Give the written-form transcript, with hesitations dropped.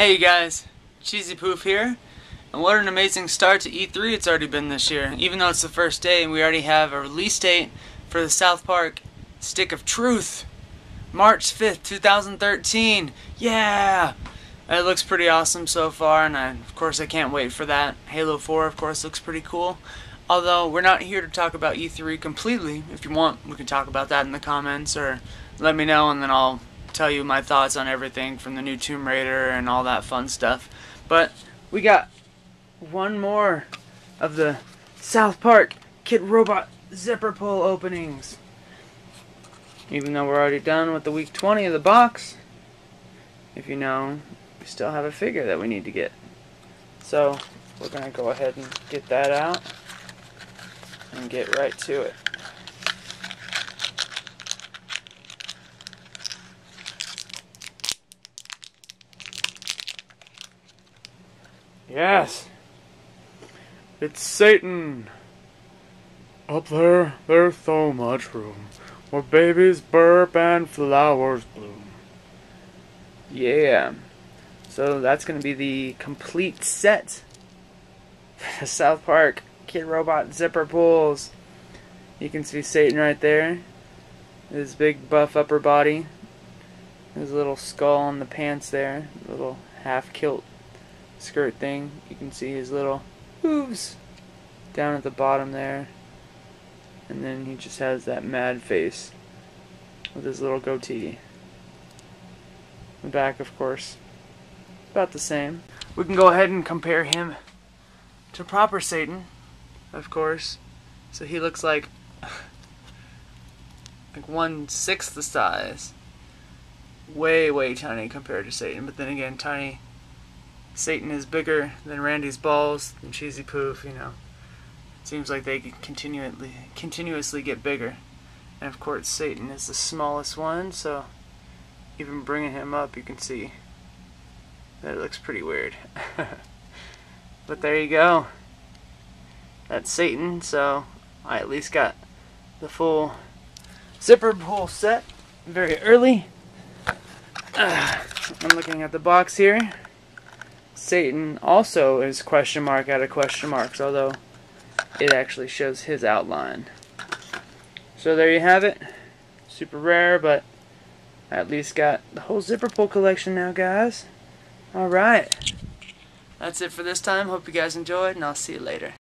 Hey you guys, chesypoof here, and what an amazing start to E3 it's already been this year. Even though it's the first day, and we already have a release date for the South Park Stick of Truth, March 5th, 2013. Yeah! It looks pretty awesome so far, and of course I can't wait for that. Halo 4 of course looks pretty cool. Although we're not here to talk about E3 completely. If you want, we can talk about that in the comments, or let me know and then I'll tell you my thoughts on everything from the new Tomb Raider and all that fun stuff. But we got one more of the South Park KidRobot zipper pull openings. Even though we're already done with the week 20 of the box, if you know, we still have a figure that we need to get. So we're going to go ahead and get that out and get right to it. Yes, it's Satan. Up there, there's so much room where babies burp and flowers bloom. Yeah, so that's going to be the complete set. The South Park KidRobot zipper pulls. You can see Satan right there. His big buff upper body. His little skull on the pants there. Little half kilt skirt thing. You can see his little hooves down at the bottom there, and then he just has that mad face with his little goatee. The back, of course, about the same. We can go ahead and compare him to proper Satan, of course. So he looks like 1/6 the size, way tiny compared to Satan. But then again, Satan is bigger than Randy's balls and chesypoof, you know. It seems like they continuously get bigger. And of course Satan is the smallest one, so even bringing him up you can see that it looks pretty weird. But there you go. That's Satan, so I at least got the full zipper pull set very early. I'm looking at the box here. Satan also is question mark out of question marks, although it actually shows his outline. So there you have it. Super rare, but I at least got the whole zipper pull collection now, guys. Alright. That's it for this time. Hope you guys enjoyed, and I'll see you later.